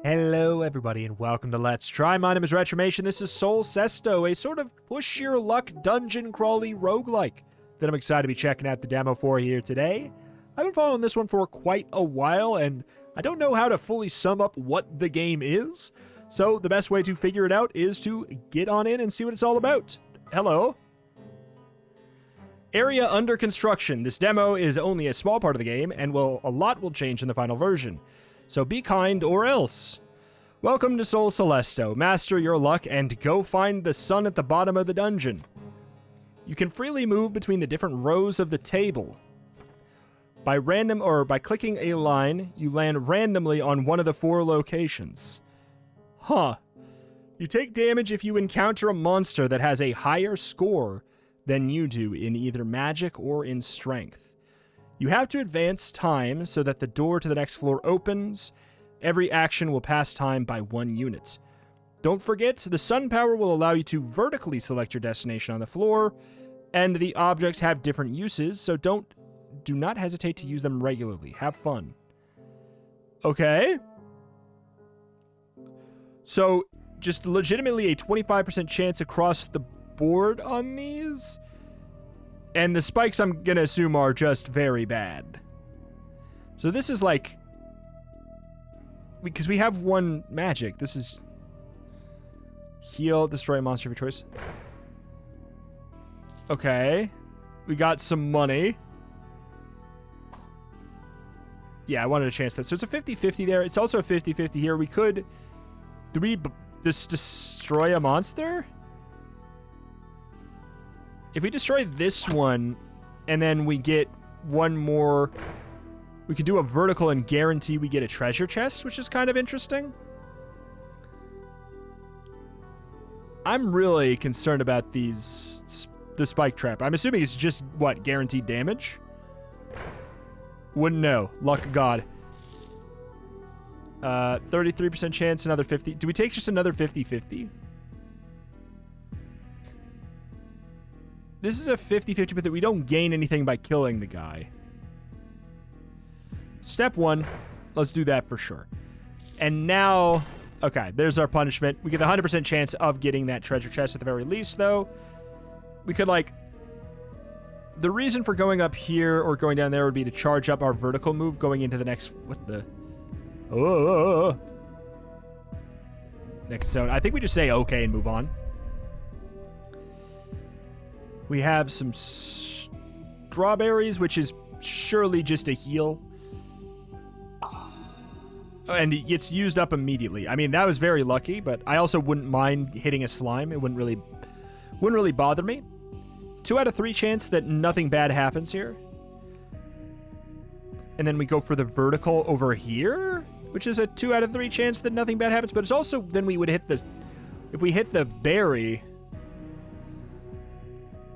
Hello everybody and welcome to Let's Try. My name is Retromation. This is Soul Cesto, a sort of push your luck dungeon crawly roguelike that I'm excited to be checking out the demo for here today. I've been following this one for quite a while and I don't know how to fully sum up what the game is. So the best way to figure it out is to get on in and see what it's all about. Hello. Area under construction. This demo is only a small part of the game and a lot will change in the final version. So be kind or else. Welcome to Soul Celesto. Master your luck and go find the sun at the bottom of the dungeon. You can freely move between the different rows of the table. By clicking a line, you land randomly on one of the 4 locations. Huh. You take damage if you encounter a monster that has a higher score than you do in either magic or in strength. You have to advance time so that the door to the next floor opens. Every action will pass time by 1 unit. Don't forget, the sun power will allow you to vertically select your destination on the floor, and the objects have different uses, so do not hesitate to use them regularly. Have fun. Okay. So, just legitimately a 25% chance across the board on these? And the spikes, I'm going to assume, are just very bad. So this is like... Because we have 1 magic. This is... Heal, destroy a monster of your choice. Okay. We got some money. Yeah, I wanted to chance that. So it's a 50-50 there. It's also a 50-50 here. We could... Do we just destroy a monster? If we destroy this one, and then we get 1 more... We could do a vertical and guarantee we get a treasure chest, which is kind of interesting. I'm really concerned about the spike trap. I'm assuming it's just, what, guaranteed damage? Wouldn't know. Luck of God. 33% chance, another 50. Do we take just another 50-50? This is a 50-50, but that we don't gain anything by killing the guy. Step 1. Let's do that for sure. And now... Okay, there's our punishment. We get the 100% chance of getting that treasure chest at the very least, though. We could, like... The reason for going up here or going down there would be to charge up our vertical move going into the next... What the... Oh! Next zone. I think we just say okay and move on. We have some strawberries, which is surely just a heal. And it gets used up immediately. I mean, that was very lucky, but I also wouldn't mind hitting a slime. It wouldn't really bother me. 2 out of 3 chance that nothing bad happens here. And then we go for the vertical over here, which is a 2 out of 3 chance that nothing bad happens. But it's also, then we would hit the... If we hit the berry...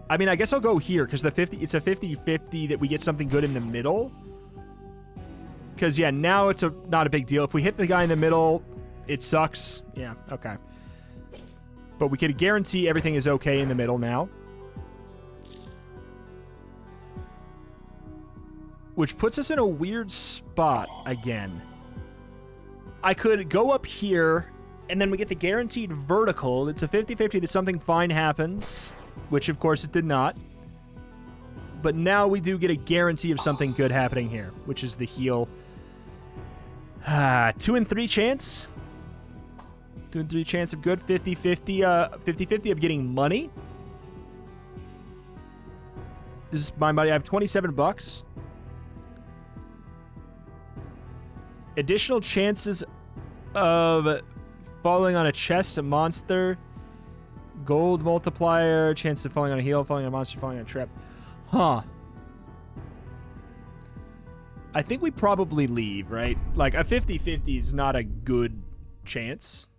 I mean, I guess I'll go here, because it's a 50-50 that we get something good in the middle. Because, yeah, now it's not a big deal. If we hit the guy in the middle, it sucks. Yeah, okay. But we could guarantee everything is okay in the middle now. Which puts us in a weird spot again. I could go up here, and then we get the guaranteed vertical. It's a 50-50 that something fine happens. Which, of course, it did not. But now we do get a guarantee of something good happening here, which is the heal. 2 and 3 chance. 2 and 3 chance of good. 50-50. 50-50 of getting money. This is my money. I have 27 bucks. Additional chances of falling on a chest, a monster... Gold multiplier, chance of falling on a heal, falling on a monster, falling on a trap. Huh. I think we probably leave, right? Like, a 50-50 is not a good chance.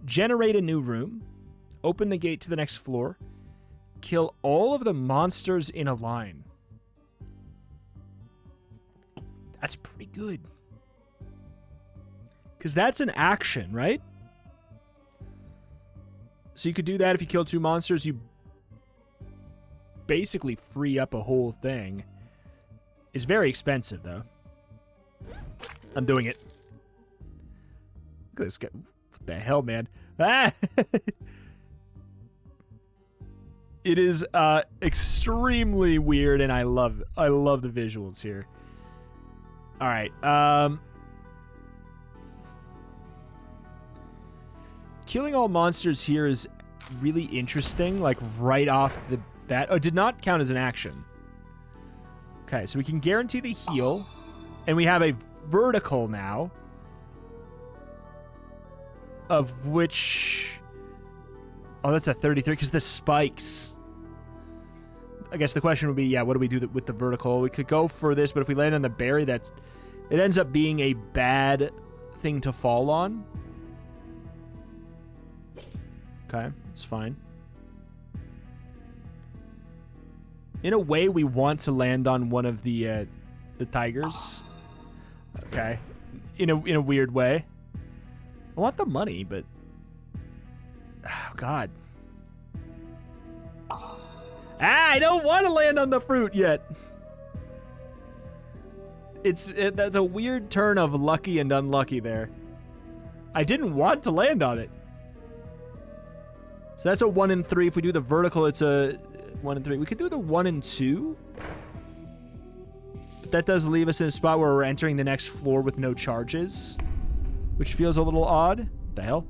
Generate a new room. Open the gate to the next floor. Kill all of the monsters in a line. That's pretty good. Because that's an action, right? So you could do that if you kill 2 monsters. You basically free up a whole thing. It's very expensive, though. I'm doing it. Look at this guy. What the hell, man? Ah! It is extremely weird, and I love it. I love the visuals here. All right. Killing all monsters here is really interesting, like right off the bat. Oh, it did not count as an action. Okay, so we can guarantee the heal, and we have a vertical now, of which... Oh, that's a 33, because the spikes. I guess the question would be, yeah, what do we do with the vertical? We could go for this, but if we land on the berry, it ends up being a bad thing to fall on. Okay, it's fine. In a way, we want to land on one of the tigers. Okay, in a weird way. I want the money, but oh god. I don't want to land on the fruit yet. That's a weird turn of lucky and unlucky there. I didn't want to land on it. So that's a 1 in 3. If we do the vertical, it's a 1 in 3. We could do the 1 in 2. But that does leave us in a spot where we're entering the next floor with no charges, which feels a little odd. What the hell?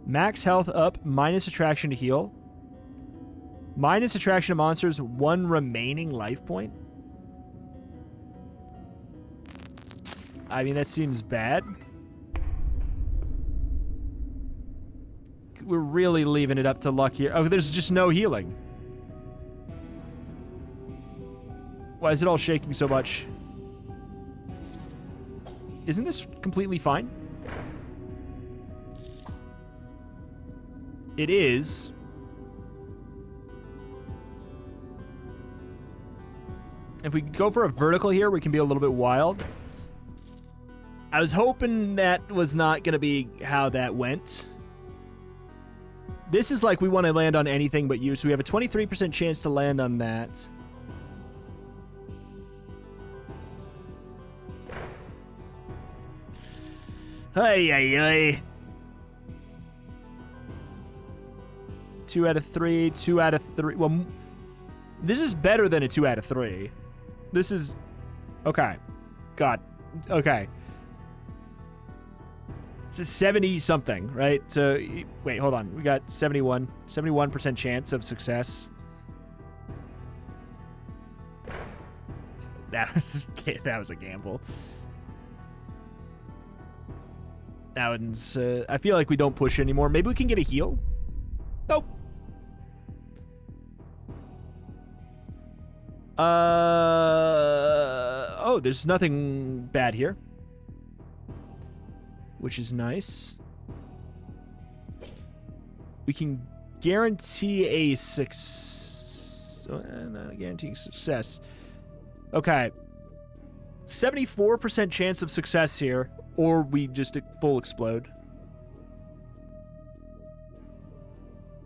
Max health up, minus attraction to heal. Minus attraction to monsters, 1 remaining life point. I mean, that seems bad. We're really leaving it up to luck here. Oh, there's just no healing. Why is it all shaking so much? Isn't this completely fine? It is. If we go for a vertical here, we can be a little bit wild. I was hoping that was not going to be how that went. This is like we want to land on anything but you, so we have a 23% chance to land on that. Hey, hey, hey. 2 out of 3, 2 out of 3. Well, this is better than a 2 out of 3. This is... Okay. God. Okay. It's a 70-something, right? So, wait, hold on. We got 71% chance of success. That was a gamble. That one's... I feel like we don't push anymore. Maybe we can get a heal? Nope. Oh, there's nothing bad here, which is nice. We can guarantee a success. Not guaranteeing success. Okay. 74% chance of success here, or we just full explode.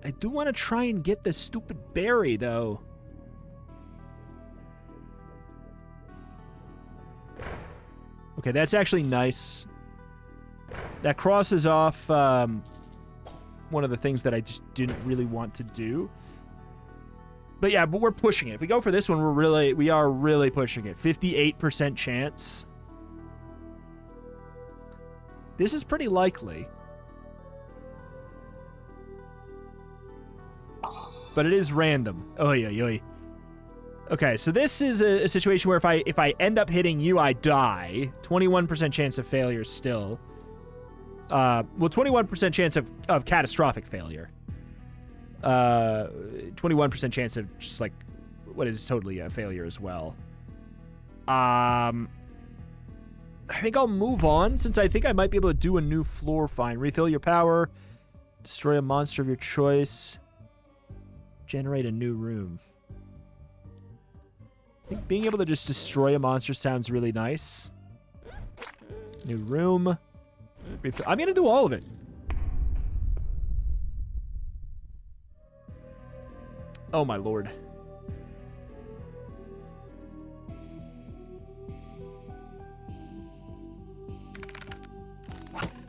I do want to try and get this stupid berry, though. Okay, that's actually nice. That crosses off one of the things that I just didn't really want to do. But yeah, but we're pushing it. If we go for this one, we are really pushing it. 58% chance. This is pretty likely. But it is random. Oy, oy, oy. Okay, so this is a situation where if I end up hitting you, I die. 21% chance of failure still. Well, 21% chance of catastrophic failure. 21% chance of just like what is totally a failure as well. I think I'll move on since I think I might be able to do a new floor fine. Refill your power. Destroy a monster of your choice. Generate a new room. I think being able to just destroy a monster sounds really nice. New room. I'm going to do all of it. Oh, my lord.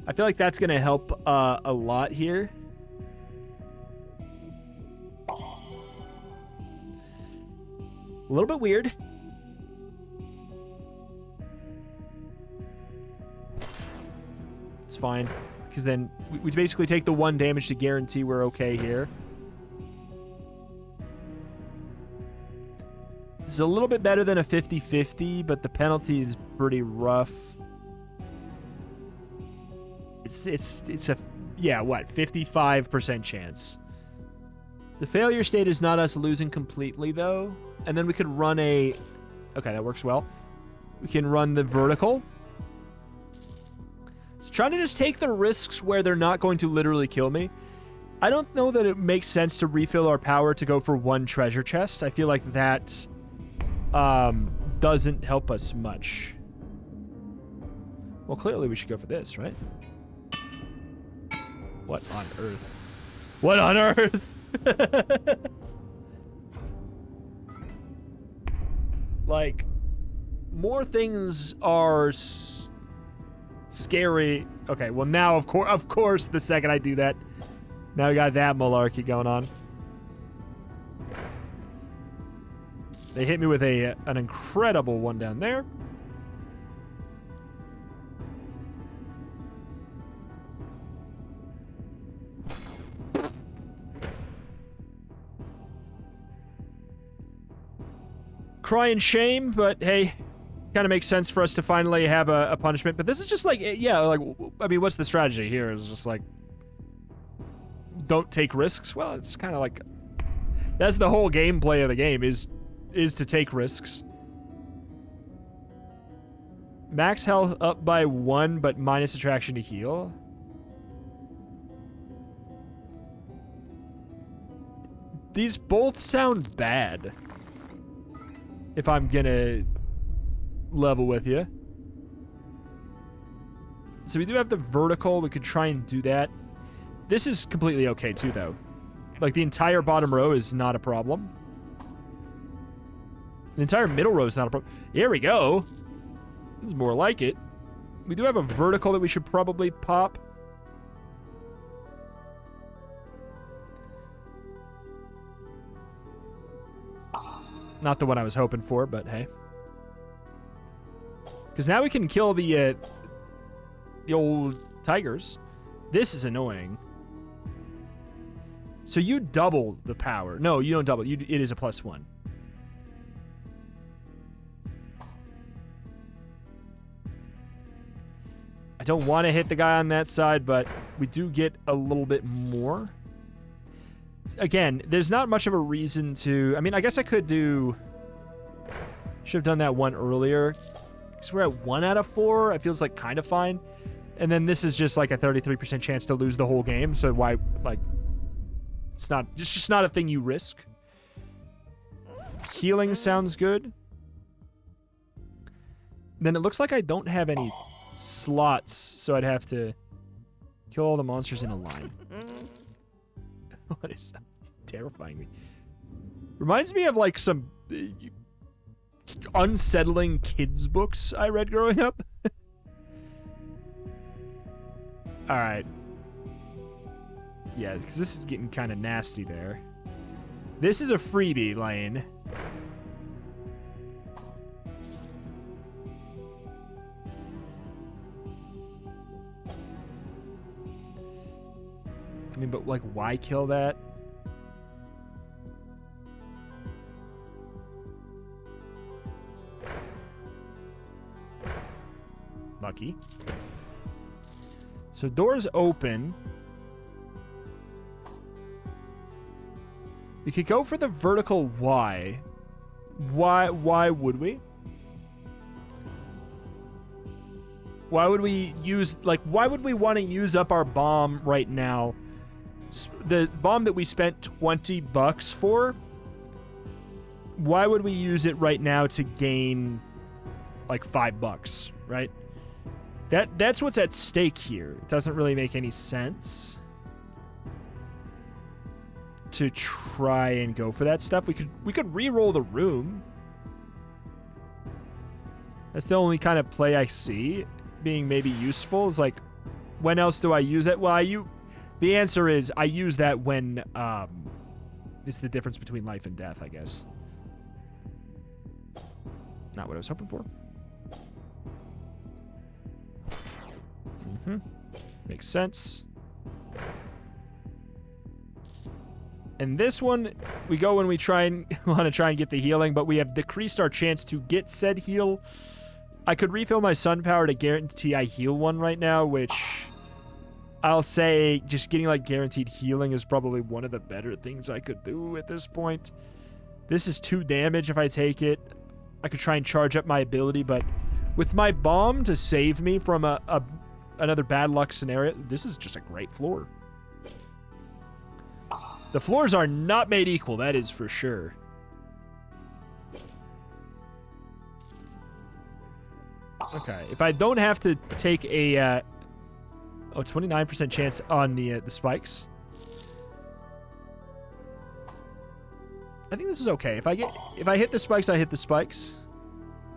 I feel like that's going to help a lot here. A little bit weird. It's fine, because then we basically take the 1 damage to guarantee we're okay here. This is a little bit better than a 50-50, but the penalty is pretty rough. It's a, yeah, what, 55% chance. The failure state is not us losing completely, though. And then we could run a... Okay, that works well. We can run the vertical. So trying to just take the risks where they're not going to literally kill me. I don't know that it makes sense to refill our power to go for 1 treasure chest. I feel like that doesn't help us much. Well, clearly we should go for this, right? What on earth? What on earth? Like, more things are scary. Okay, well now, of course, the second I do that, now we got that malarkey going on. They hit me with an incredible one down there. Crying shame, but hey, kind of makes sense for us to finally have a punishment. But this is just like, yeah, like, I mean, what's the strategy here? Is just like, don't take risks. Well, it's kind of like, that's the whole gameplay of the game, is to take risks. Max health up by 1, but minus attraction to heal. These both sound bad, if I'm gonna level with you. So we do have the vertical. We could try and do that. This is completely okay too, though. Like, the entire bottom row is not a problem. The entire middle row is not a problem. Here we go. This is more like it. We do have a vertical that we should probably pop. Not the one I was hoping for, but hey. Because now we can kill the old tigers. This is annoying. So you double the power. No, you don't double. It is a +1. I don't want to hit the guy on that side, but we do get a little bit more. Again, there's not much of a reason to... I mean, I guess I could do... Should have done that one earlier. Because we're at 1 out of 4. It feels like kind of fine. And then this is just like a 33% chance to lose the whole game. So why, like... It's just not a thing you risk. Healing sounds good. Then it looks like I don't have any slots. So I'd have to kill all the monsters in a line. What is that? Terrifying me. Reminds me of like some unsettling kids books I read growing up. All right. Yeah, because this is getting kind of nasty there. This is a freebie lane. I mean, but like, why kill that? Lucky. So doors open. We could go for the vertical Y. Why would we? Why would we use, like, why would we want to use up our bomb right now? The bomb that we spent $20 for, why would we use it right now to gain like $5, right? That's what's at stake here. It doesn't really make any sense to try and go for that stuff. We could re-roll the room. That's the only kind of play I see being maybe useful, is like When else do I use it? Well, the answer is I use that when it's the difference between life and death, I guess. Not what I was hoping for. Makes sense. And this one, we go when we want to try and get the healing, but we have decreased our chance to get said heal. I could refill my sun power to guarantee I heal one right now, which I'll say just getting like guaranteed healing is probably one of the better things I could do at this point. This is 2 damage if I take it. I could try and charge up my ability, but with my bomb to save me from another bad luck scenario, this is just a great floor. The floors are not made equal, that is for sure. Okay, if I don't have to take a 29% chance on the spikes. I think this is okay. If I hit the spikes, I hit the spikes.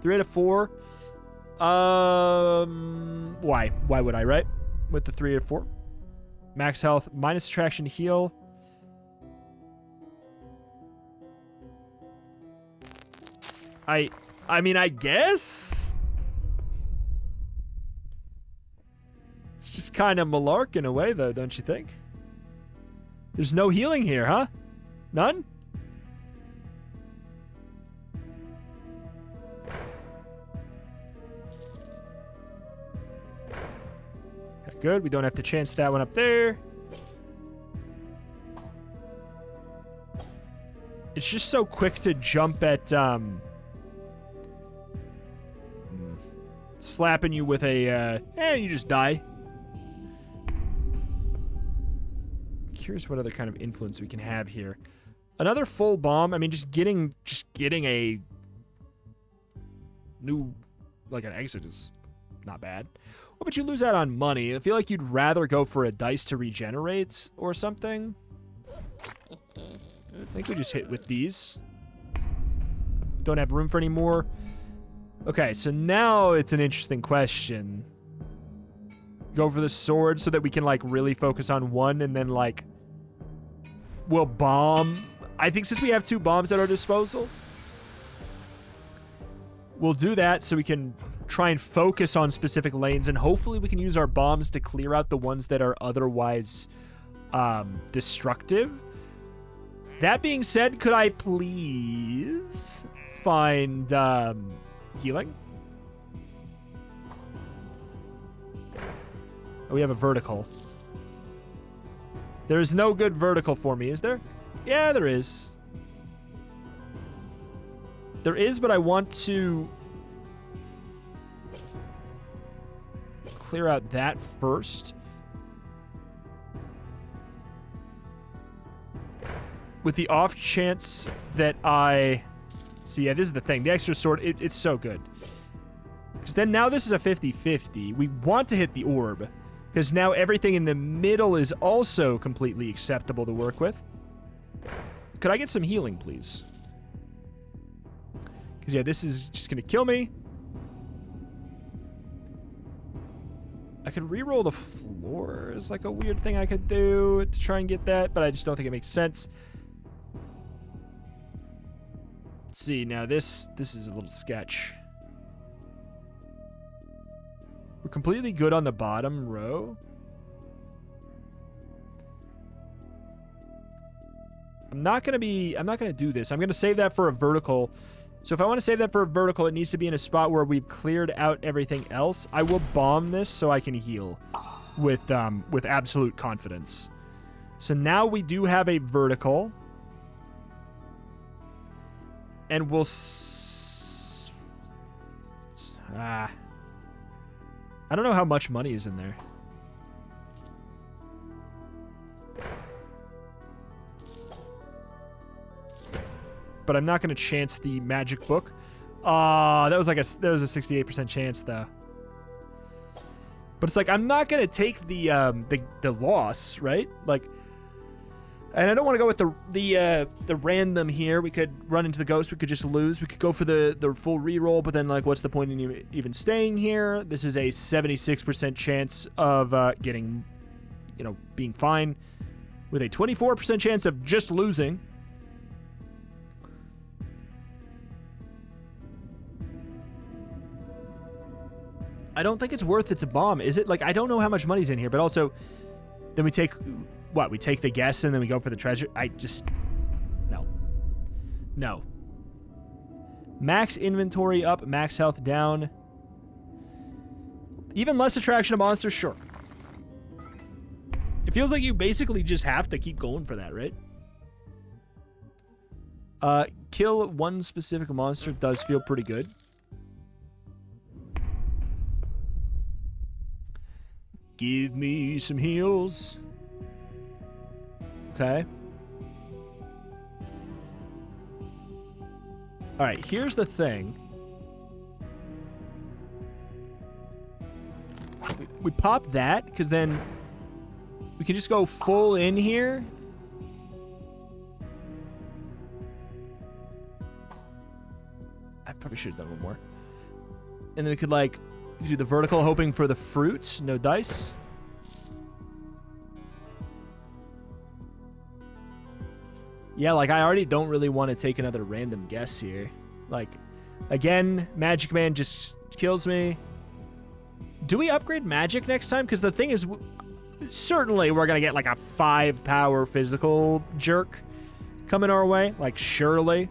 3 out of 4. Why? Why would I, right? With the 3 out of 4. Max health, minus attraction, heal. I mean, I guess? It's just kind of malark in a way, though, don't you think? There's no healing here, huh? None? Okay, good. We don't have to chance that one up there. It's just so quick to jump at, slapping you with a, you just die. Curious what other kind of influence we can have here. Another full bomb. I mean, just getting a new, like an exit is not bad. What would you lose out on money? I feel like you'd rather go for a dice to regenerate or something. I think we just hit with these. Don't have room for any more. Okay, so now it's an interesting question. Go for the sword so that we can, like, really focus on one and then, like, we'll bomb. I think since we have 2 bombs at our disposal, we'll do that so we can try and focus on specific lanes, and hopefully we can use our bombs to clear out the ones that are otherwise destructive. That being said, could I please find healing? Oh, we have a vertical. There is no good vertical for me, is there? Yeah, there is. There is, but I want to clear out that first. With the off chance that I... See, yeah, this is the thing. The extra sword, it's so good. Because then now this is a 50-50. We want to hit the orb. Because now everything in the middle is also completely acceptable to work with. Could I get some healing, please? Because, yeah, this is just going to kill me. I could re-roll the floor. It's like a weird thing I could do to try and get that, but I just don't think it makes sense. Let's see, now this is a little sketch. We're completely good on the bottom row. I'm not going to do this. I'm going to save that for a vertical. So if I want to save that for a vertical, it needs to be in a spot where we've cleared out everything else. I will bomb this so I can heal with absolute confidence. So now we do have a vertical. And we'll... I don't know how much money is in there. But I'm not going to chance the magic book. That was a 68% chance though. But it's like I'm not going to take the loss, right? Like And I don't want to go with the random here. We could run into the ghost. We could just lose. We could go for the full reroll, but then, like, what's the point in even staying here? This is a 76% chance of getting, being fine, with a 24% chance of just losing. I don't think it's worth it to bomb, is it? Like, I don't know how much money's in here, but also, then we take... What, we take the guess and then we go for the treasure? No. No. Max inventory up, max health down. Even less attraction of monsters, sure. It feels like you basically just have to keep going for that, right? Kill one specific monster does feel pretty good. Give me some heals. Okay. Alright, here's the thing. We pop that, because then we can just go full in here. I probably should have done one more. And then we could, like, do the vertical, hoping for the fruit. No dice. Yeah, like, I already don't really want to take another random guess here. Like, again, Magic Man just kills me. Do we upgrade magic next time? Because the thing is, certainly we're going to get, like, a 5-power physical jerk coming our way. Like, surely.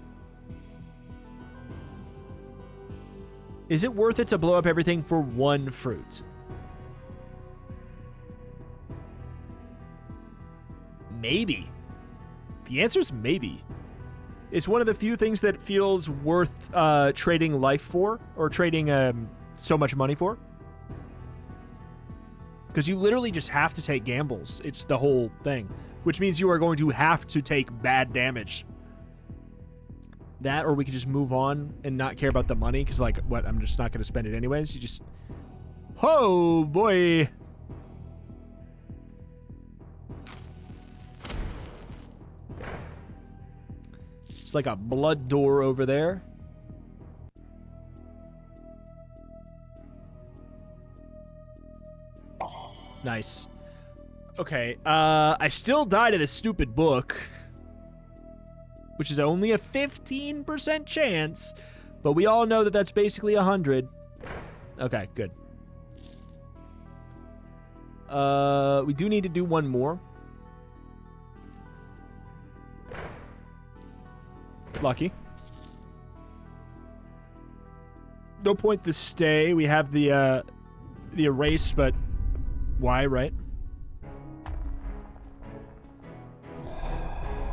Is it worth it to blow up everything for one fruit? Maybe. The answer is maybe. It's one of the few things that feels worth trading life for, or trading so much money for. Because you literally just have to take gambles. It's the whole thing. Which means you are going to have to take bad damage. That, or we could just move on and not care about the money, because, like, what, I'm just not going to spend it anyways. You just... Oh, boy. It's like a blood door over there. Nice. Okay, I still die to this stupid book, which is only a 15% chance, but we all know that that's basically 100. Okay, good. We do need to do one more. Lucky. No point to stay. We have the erase, but why, right?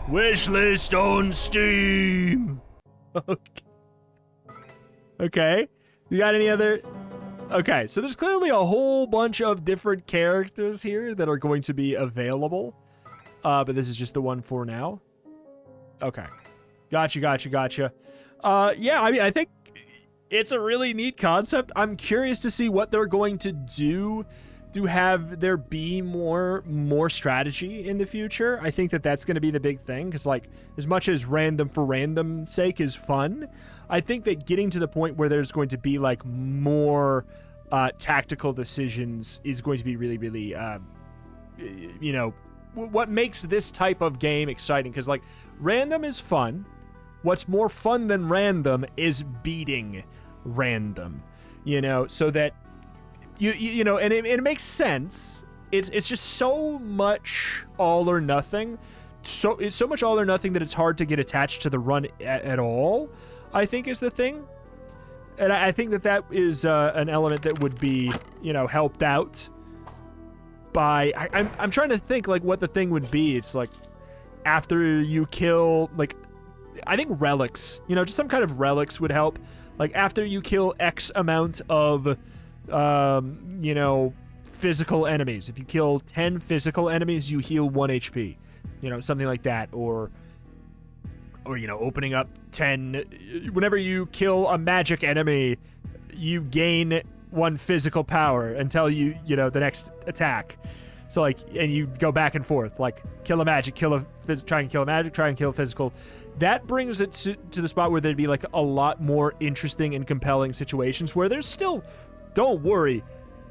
Wishlist on Steam. Okay. Okay. You got any other? Okay, so there's clearly a whole bunch of different characters here that are going to be available. But this is just the one for now. Okay. Gotcha. Yeah, I mean, I think it's a really neat concept. I'm curious to see what they're going to do to have there be more strategy in the future. I think that that's going to be the big thing, because, like, as much as random for random sake is fun, I think that getting to the point where there's going to be, like, more tactical decisions is going to be really, really, you know, what makes this type of game exciting. Because, like, random is fun. What's more fun than random is beating random, you know, so that you know, and it makes sense. It's just so much all or nothing. So it's so much all or nothing that it's hard to get attached to the run at all, I think, is the thing. And I think that is an element that would be, you know, helped out by... I'm trying to think, like, what the thing would be. It's like, after you kill, like... I think relics, you know, just some kind of relics would help. Like, after you kill X amount of, you know, physical enemies. If you kill 10 physical enemies, you heal 1 HP. You know, something like that. Or, you know, opening up 10... Whenever you kill a magic enemy, you gain 1 physical power until you know, the next attack. So like, and you go back and forth, like kill a magic, try and kill a magic, try and kill a physical. That brings it to the spot where there'd be like a lot more interesting and compelling situations where there's still, don't worry,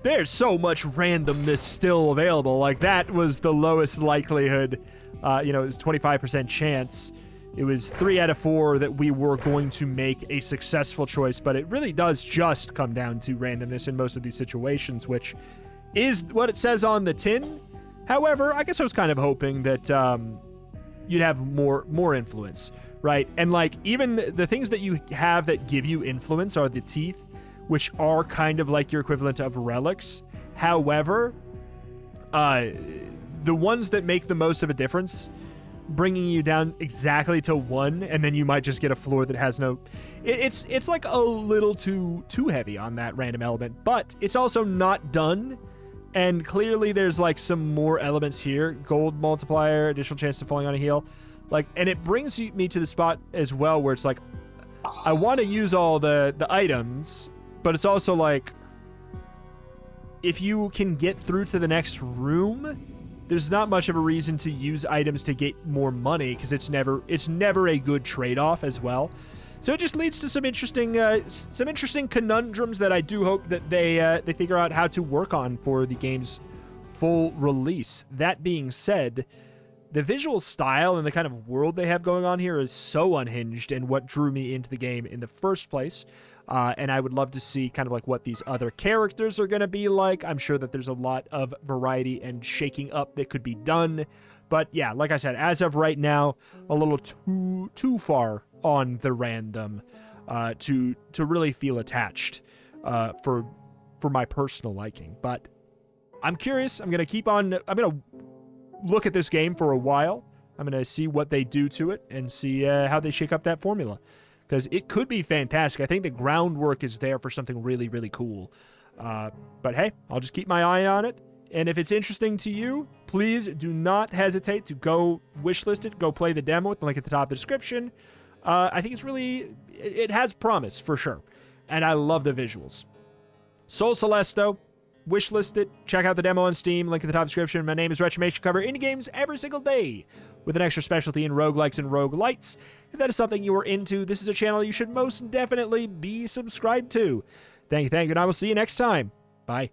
there's so much randomness still available. Like that was the lowest likelihood, it was 25% chance. It was 3 out of 4 that we were going to make a successful choice, but it really does just come down to randomness in most of these situations, which is what it says on the tin. However, I guess I was kind of hoping that you'd have more influence, right? And like even the things that you have that give you influence are the teeth, which are kind of like your equivalent of relics. However, the ones that make the most of a difference, bringing you down exactly to 1, and then you might just get a floor that has no... It's like a little too heavy on that random element, but it's also not done, and clearly there's like some more elements here. Gold multiplier, additional chance of falling on a heal. Like, and it brings me to the spot as well where it's like, I want to use all the items, but it's also like, if you can get through to the next room, there's not much of a reason to use items to get more money, because it's never a good trade-off as well. So it just leads to some interesting conundrums that I do hope that they figure out how to work on for the game's full release. That being said, the visual style and the kind of world they have going on here is so unhinged, and what drew me into the game in the first place. And I would love to see kind of like what these other characters are going to be like. I'm sure that there's a lot of variety and shaking up that could be done. But yeah, like I said, as of right now, a little too far on the random to really feel attached for my personal liking. But I'm curious. I'm going to look at this game for a while. I'm going to see what they do to it and see how they shake up that formula, because it could be fantastic. I think the groundwork is there for something really, really cool. But hey, I'll just keep my eye on it. And if it's interesting to you, please do not hesitate to go wishlist it, go play the demo with the link at the top of the description. I think it has promise for sure. And I love the visuals. Sol Celesto, wishlist it, check out the demo on Steam, link in the top description. My name is Retrimation, cover indie games every single day, with an extra specialty in roguelikes and roguelites. If that is something you are into, this is a channel you should most definitely be subscribed to. Thank you, and I will see you next time. Bye.